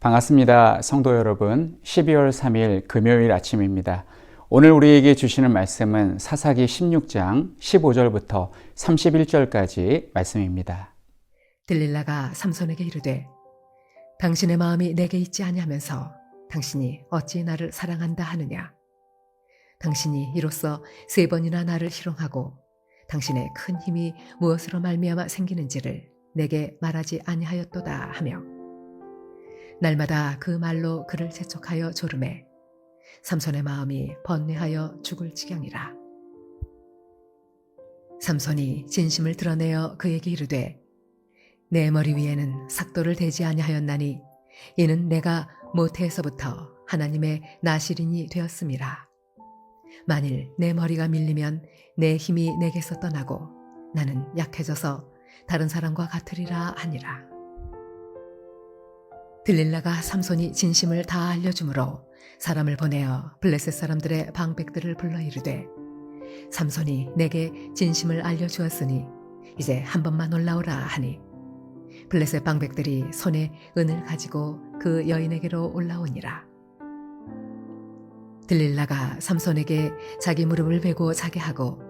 반갑습니다. 성도 여러분, 12월 3일 금요일 아침입니다. 오늘 우리에게 주시는 말씀은 사사기 16장 15절부터 31절까지 말씀입니다. 들릴라가 삼손에게 이르되 당신의 마음이 내게 있지 아니하면서 당신이 어찌 나를 사랑한다 하느냐. 당신이 이로써 3번이나 나를 희롱하고 당신의 큰 힘이 무엇으로 말미암아 생기는지를 내게 말하지 아니하였도다 하며 날마다 그 말로 그를 재촉하여 조르매 삼손의 마음이 번뇌하여 죽을 지경이라. 삼손이 진심을 드러내어 그에게 이르되 내 머리 위에는 삭도를 대지 아니하였나니 이는 내가 모태에서부터 하나님의 나실인이 되었음이라. 만일 내 머리가 밀리면 내 힘이 내게서 떠나고 나는 약해져서 다른 사람과 같으리라 하니라. 들릴라가 삼손이 진심을 다 알려주므로 사람을 보내어 블레셋 사람들의 방백들을 불러 이르되 삼손이 내게 진심을 알려주었으니 이제 한 번만 올라오라 하니 블레셋 방백들이 손에 은을 가지고 그 여인에게로 올라오니라. 들릴라가 삼손에게 자기 무릎을 베고 자게 하고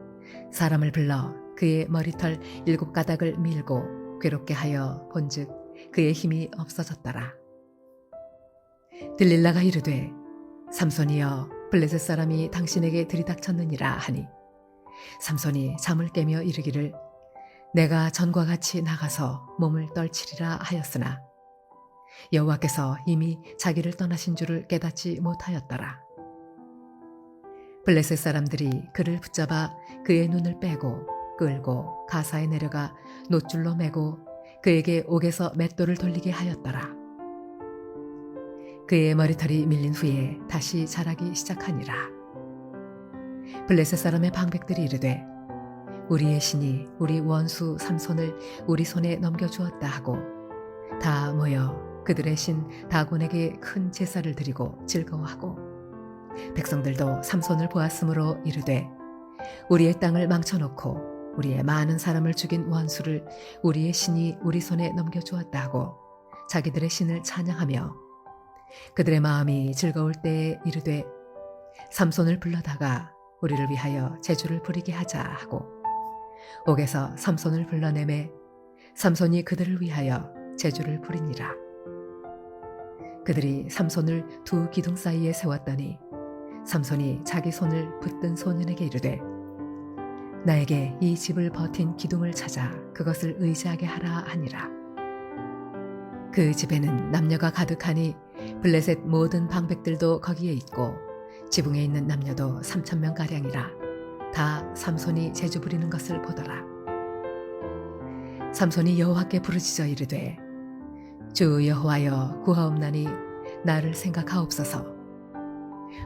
사람을 불러 그의 머리털 7가닥을 밀고 괴롭게 하여 본즉 그의 힘이 없어졌더라. 들릴라가 이르되 삼손이여 블레셋 사람이 당신에게 들이닥쳤느니라 하니 삼손이 잠을 깨며 이르기를 내가 전과 같이 나가서 몸을 떨치리라 하였으나 여호와께서 이미 자기를 떠나신 줄을 깨닫지 못하였더라. 블레셋 사람들이 그를 붙잡아 그의 눈을 빼고 끌고 가사에 내려가 놋줄로 매고 그에게 옥에서 맷돌을 돌리게 하였더라. 그의 머리털이 밀린 후에 다시 자라기 시작하니라. 블레셋 사람의 방백들이 이르되 우리의 신이 우리 원수 삼손을 우리 손에 넘겨주었다 하고 다 모여 그들의 신 다곤에게 큰 제사를 드리고 즐거워하고 백성들도 삼손을 보았으므로 이르되 우리의 땅을 망쳐놓고 우리의 많은 사람을 죽인 원수를 우리의 신이 우리 손에 넘겨주었다 하고 자기들의 신을 찬양하며 그들의 마음이 즐거울 때에 이르되 삼손을 불러다가 우리를 위하여 제주를 부리게 하자 하고 옥에서 삼손을 불러내매 삼손이 그들을 위하여 제주를 부리니라. 그들이 삼손을 두 기둥 사이에 세웠더니 삼손이 자기 손을 붙든 소년에게 이르되 나에게 이 집을 버틴 기둥을 찾아 그것을 의지하게 하라 하니라. 그 집에는 남녀가 가득하니 블레셋 모든 방백들도 거기에 있고 지붕에 있는 남녀도 3,000명가량이라 다 삼손이 제주 부리는 것을 보더라. 삼손이 여호와께 부르짖어 이르되 주 여호와여 구하옵나니 나를 생각하옵소서.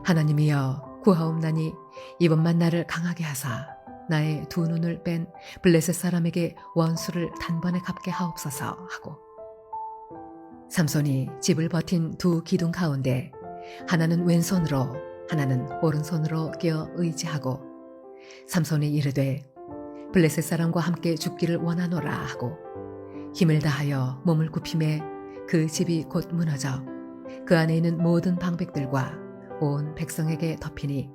하나님이여 구하옵나니 이번만 나를 강하게 하사 나의 두 눈을 뺀 블레셋 사람에게 원수를 단번에 갚게 하옵소서 하고 삼손이 집을 버틴 두 기둥 가운데 하나는 왼손으로 하나는 오른손으로 끼어 의지하고 삼손이 이르되 블레셋 사람과 함께 죽기를 원하노라 하고 힘을 다하여 몸을 굽힘에 그 집이 곧 무너져 그 안에 있는 모든 방백들과 온 백성에게 덮이니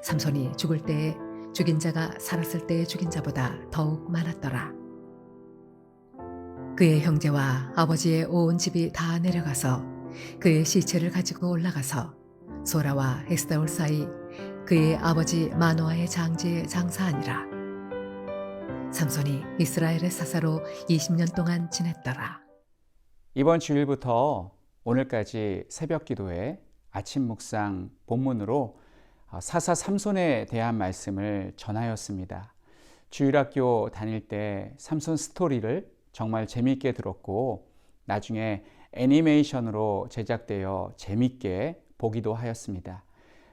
삼손이 죽을 때에 죽인 자가 살았을 때에 죽인 자보다 더욱 많았더라. 그의 형제와 아버지의 온 집이 다 내려가서 그의 시체를 가지고 올라가서 소라와 에스다올 사이 그의 아버지 마노아의 장지에 장사하니라. 삼손이 이스라엘의 사사로 20년 동안 지냈더라. 이번 주일부터 오늘까지 새벽 기도회 아침 묵상 본문으로 사사 삼손에 대한 말씀을 전하였습니다. 주일학교 다닐 때 삼손 스토리를 정말 재미있게 들었고 나중에 애니메이션으로 제작되어 재미있게 보기도 하였습니다.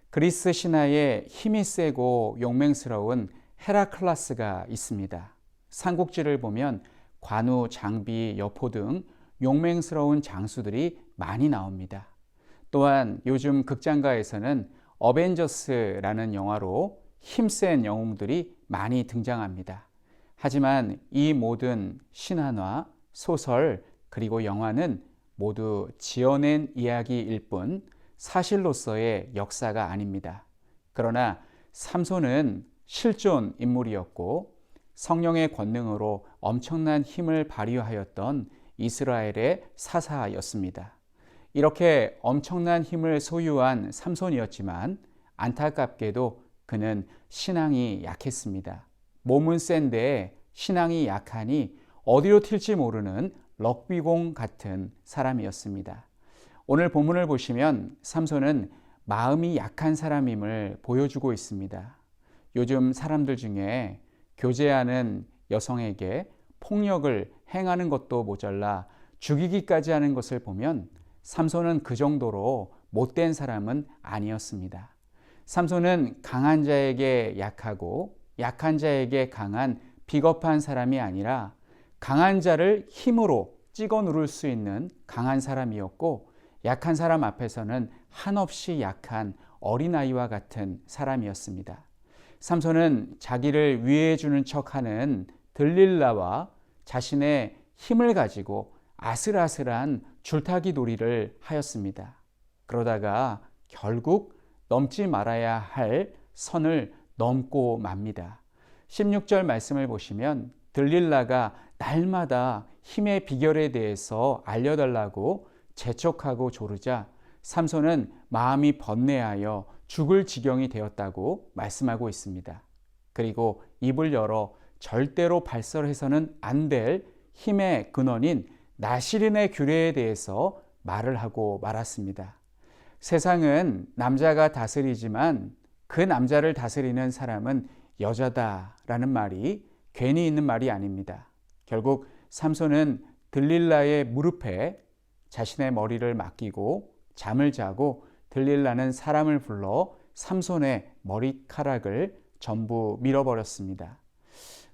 그리스 신화에 힘이 세고 용맹스러운 헤라클라스가 있습니다. 삼국지를 보면 관우, 장비, 여포 등 용맹스러운 장수들이 많이 나옵니다. 또한 요즘 극장가에서는 어벤져스라는 영화로 힘센 영웅들이 많이 등장합니다. 하지만 이 모든 신화나 소설 그리고 영화는 모두 지어낸 이야기일 뿐 사실로서의 역사가 아닙니다. 그러나 삼손은 실존 인물이었고 성령의 권능으로 엄청난 힘을 발휘하였던 이스라엘의 사사였습니다. 이렇게 엄청난 힘을 소유한 삼손이었지만 안타깝게도 그는 신앙이 약했습니다. 몸은 센데 신앙이 약하니 어디로 튈지 모르는 럭비공 같은 사람이었습니다. 오늘 본문을 보시면 삼손은 마음이 약한 사람임을 보여주고 있습니다. 요즘 사람들 중에 교제하는 여성에게 폭력을 행하는 것도 모자라 죽이기까지 하는 것을 보면 삼손은 그 정도로 못된 사람은 아니었습니다. 삼손은 강한 자에게 약하고 약한 자에게 강한 비겁한 사람이 아니라 강한 자를 힘으로 찍어 누를 수 있는 강한 사람이었고 약한 사람 앞에서는 한없이 약한 어린아이와 같은 사람이었습니다. 삼손은 자기를 위해 주는 척하는 들릴라와 자신의 힘을 가지고 아슬아슬한 줄타기 놀이를 하였습니다. 그러다가 결국 넘지 말아야 할 선을 넘고 맙니다. 16절 말씀을 보시면 들릴라가 날마다 힘의 비결에 대해서 알려달라고 재촉하고 조르자 삼손은 마음이 번뇌하여 죽을 지경이 되었다고 말씀하고 있습니다. 그리고 입을 열어 절대로 발설해서는 안 될 힘의 근원인 나시린의 규례에 대해서 말을 하고 말았습니다. 세상은 남자가 다스리지만 그 남자를 다스리는 사람은 여자다라는 말이 괜히 있는 말이 아닙니다. 결국 삼손은 들릴라의 무릎에 자신의 머리를 맡기고 잠을 자고 들릴라는 사람을 불러 삼손의 머리카락을 전부 밀어버렸습니다.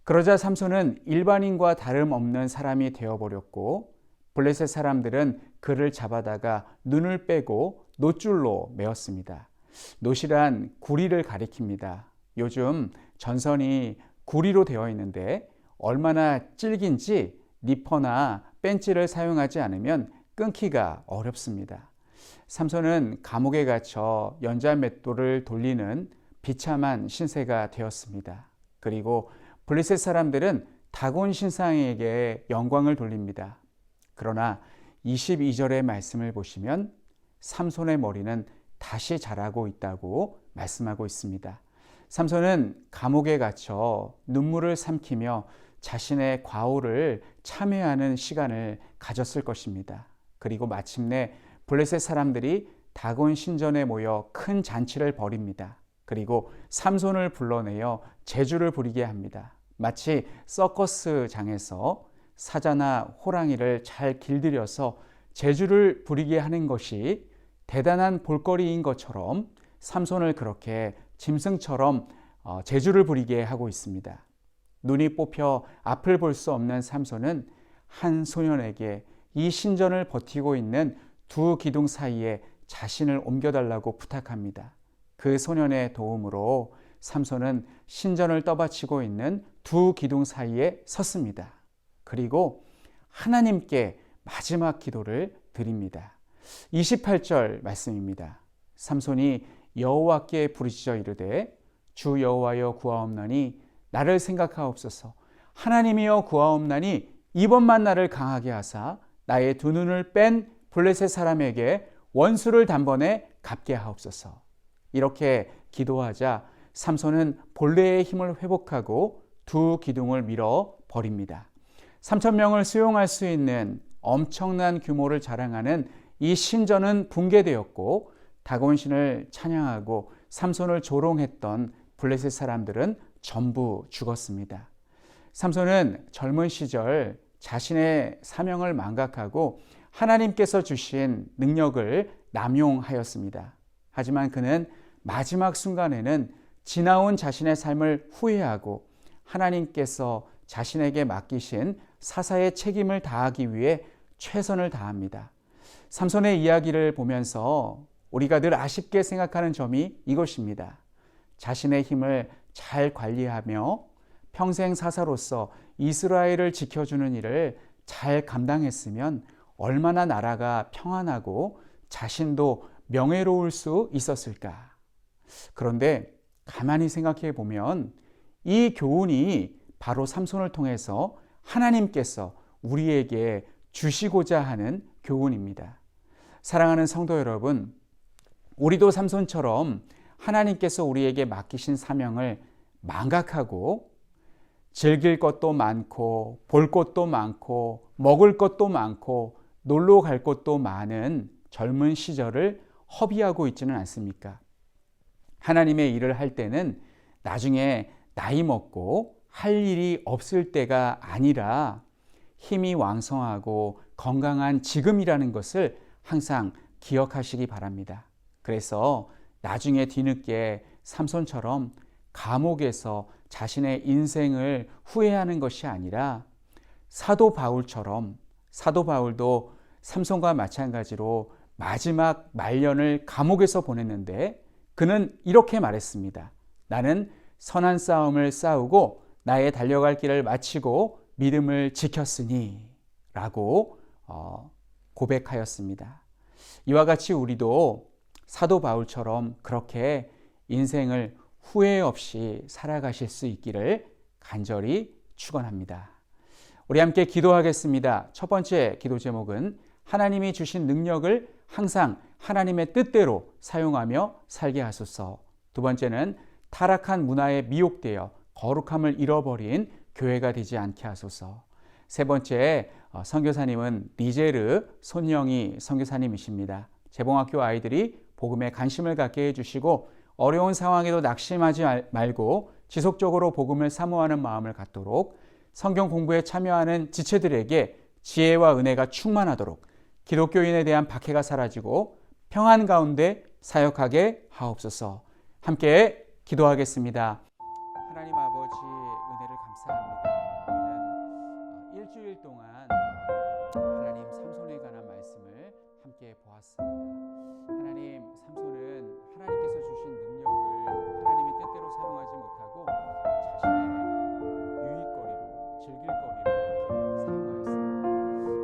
그러자 삼손은 일반인과 다름없는 사람이 되어버렸고 블레셋 사람들은 그를 잡아다가 눈을 빼고 놋줄로 메었습니다. 놋이란 구리를 가리킵니다. 요즘 전선이 구리로 되어 있는데 얼마나 질긴지 니퍼나 벤치를 사용하지 않으면 끊기가 어렵습니다. 삼손은 감옥에 갇혀 연자맷돌을 돌리는 비참한 신세가 되었습니다. 그리고 블레셋 사람들은 다곤 신상에게 영광을 돌립니다. 그러나 22절의 말씀을 보시면 삼손의 머리는 다시 자라고 있다고 말씀하고 있습니다. 삼손은 감옥에 갇혀 눈물을 삼키며 자신의 과오를 참회하는 시간을 가졌을 것입니다. 그리고 마침내 블레셋 사람들이 다곤 신전에 모여 큰 잔치를 벌입니다. 그리고 삼손을 불러내어 제주를 부리게 합니다. 마치 서커스장에서 사자나 호랑이를 잘 길들여서 제주를 부리게 하는 것이 대단한 볼거리인 것처럼 삼손을 그렇게 짐승처럼 제주를 부리게 하고 있습니다. 눈이 뽑혀 앞을 볼 수 없는 삼손은 한 소년에게 이 신전을 버티고 있는 두 기둥 사이에 자신을 옮겨달라고 부탁합니다. 그 소년의 도움으로 삼손은 신전을 떠받치고 있는 두 기둥 사이에 섰습니다. 그리고 하나님께 마지막 기도를 드립니다. 28절 말씀입니다. 삼손이 여호와께 부르짖어 이르되 주 여호와여 구하옵나니 나를 생각하옵소서. 하나님이여 구하옵나니 이번만 나를 강하게 하사 나의 두 눈을 뺀 블레셋 사람에게 원수를 단번에 갚게 하옵소서. 이렇게 기도하자 삼손은 본래의 힘을 회복하고 두 기둥을 밀어 버립니다. 3,000명을 수용할 수 있는 엄청난 규모를 자랑하는 이 신전은 붕괴되었고 다곤신을 찬양하고 삼손을 조롱했던 블레셋 사람들은 전부 죽었습니다. 삼손은 젊은 시절 자신의 사명을 망각하고 하나님께서 주신 능력을 남용하였습니다. 하지만 그는 마지막 순간에는 지나온 자신의 삶을 후회하고 하나님께서 자신에게 맡기신 사사의 책임을 다하기 위해 최선을 다합니다. 삼손의 이야기를 보면서 우리가 늘 아쉽게 생각하는 점이 이것입니다. 자신의 힘을 잘 관리하며 평생 사사로서 이스라엘을 지켜주는 일을 잘 감당했으면 얼마나 나라가 평안하고 자신도 명예로울 수 있었을까? 그런데 가만히 생각해 보면 이 교훈이 바로 삼손을 통해서 하나님께서 우리에게 주시고자 하는 교훈입니다. 사랑하는 성도 여러분, 우리도 삼손처럼 하나님께서 우리에게 맡기신 사명을 망각하고 즐길 것도 많고 볼 것도 많고 먹을 것도 많고 놀러 갈 곳도 많은 젊은 시절을 허비하고 있지는 않습니까? 하나님의 일을 할 때는 나중에 나이 먹고 할 일이 없을 때가 아니라 힘이 왕성하고 건강한 지금이라는 것을 항상 기억하시기 바랍니다. 그래서 나중에 뒤늦게 삼손처럼 감옥에서 자신의 인생을 후회하는 것이 아니라 사도 바울처럼, 사도 바울도 삼손과 마찬가지로 마지막 말년을 감옥에서 보냈는데 그는 이렇게 말했습니다. 나는 선한 싸움을 싸우고 나의 달려갈 길을 마치고 믿음을 지켰으니 라고 고백하였습니다. 이와 같이 우리도 사도 바울처럼 그렇게 인생을 후회 없이 살아가실 수 있기를 간절히 축원합니다. 우리 함께 기도하겠습니다. 첫 번째 기도 제목은 하나님이 주신 능력을 항상 하나님의 뜻대로 사용하며 살게 하소서. 두 번째는 타락한 문화에 미혹되어 거룩함을 잃어버린 교회가 되지 않게 하소서. 세 번째 선교사님은 니제르 손영희 선교사님이십니다. 재봉학교 아이들이 복음에 관심을 갖게 해주시고 어려운 상황에도 낙심하지 말고 지속적으로 복음을 사모하는 마음을 갖도록 성경 공부에 참여하는 지체들에게 지혜와 은혜가 충만하도록 기독교인에 대한 박해가 사라지고 평안 가운데 사역하게 하옵소서. 함께 기도하겠습니다. 하나님 아버지 은혜를 감사합니다. 우리는 일주일 동안 하나님 삼손에 관한 말씀을 함께 보았습니다. 하나님 삼손은 하나님께서 주신 능력을 하나님의 뜻대로 사용하지 못하고 자신의 유익거리로 즐길거리로 이렇게 사용하였습니다.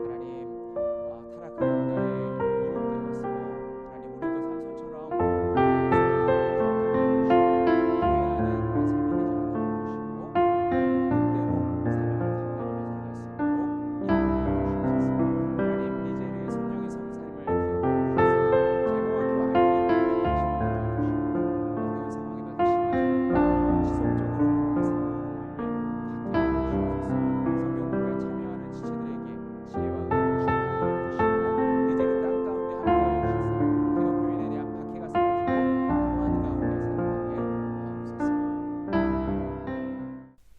하나님 타락한 문화에 미혹되어서 하나님 우리도 삼손처럼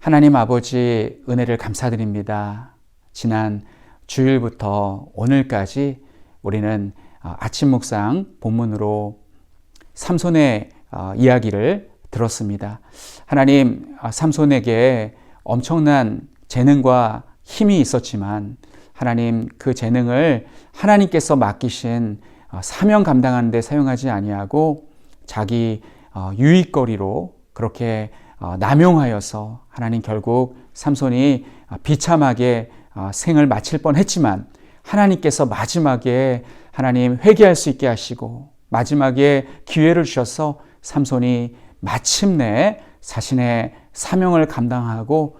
하나님 아버지 은혜를 감사드립니다. 지난 주일부터 오늘까지 우리는 아침 묵상 본문으로 삼손의 이야기를 들었습니다. 하나님 삼손에게 엄청난 재능과 힘이 있었지만 하나님 그 재능을 하나님께서 맡기신 사명 감당하는 데 사용하지 아니하고 자기 유익거리로 그렇게 남용하여서 하나님 결국 삼손이 비참하게 생을 마칠 뻔했지만 하나님께서 마지막에 하나님 회개할 수 있게 하시고 마지막에 기회를 주셔서 삼손이 마침내 자신의 사명을 감당하고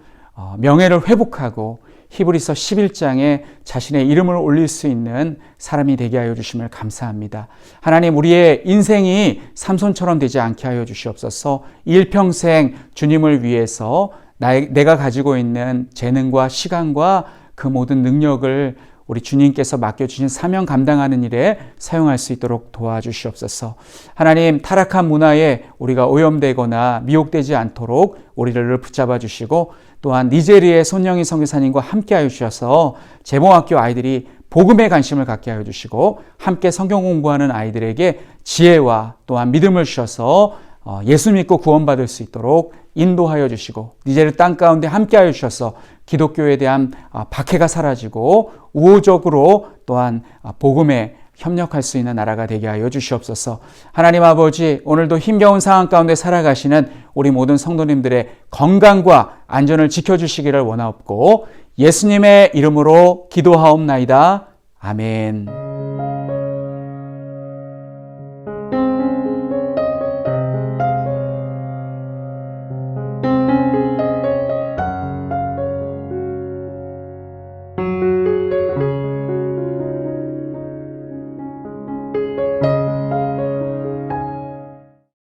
명예를 회복하고 히브리서 11장에 자신의 이름을 올릴 수 있는 사람이 되게 하여 주심을 감사합니다. 하나님 우리의 인생이 삼손처럼 되지 않게 하여 주시옵소서. 일평생 주님을 위해서 내가 가지고 있는 재능과 시간과 그 모든 능력을 우리 주님께서 맡겨주신 사명 감당하는 일에 사용할 수 있도록 도와주시옵소서. 하나님 타락한 문화에 우리가 오염되거나 미혹되지 않도록 우리를 붙잡아 주시고 또한 니제리의 손영희 선교사님과 함께 하여 주셔서 재봉학교 아이들이 복음에 관심을 갖게 하여 주시고 함께 성경 공부하는 아이들에게 지혜와 또한 믿음을 주셔서 예수 믿고 구원받을 수 있도록 인도하여 주시고 니제르 땅 가운데 함께 하여 주셔서 기독교에 대한 박해가 사라지고 우호적으로 또한 복음에 협력할 수 있는 나라가 되게 하여 주시옵소서. 하나님 아버지 오늘도 힘겨운 상황 가운데 살아가시는 우리 모든 성도님들의 건강과 안전을 지켜주시기를 원하옵고 예수님의 이름으로 기도하옵나이다. 아멘.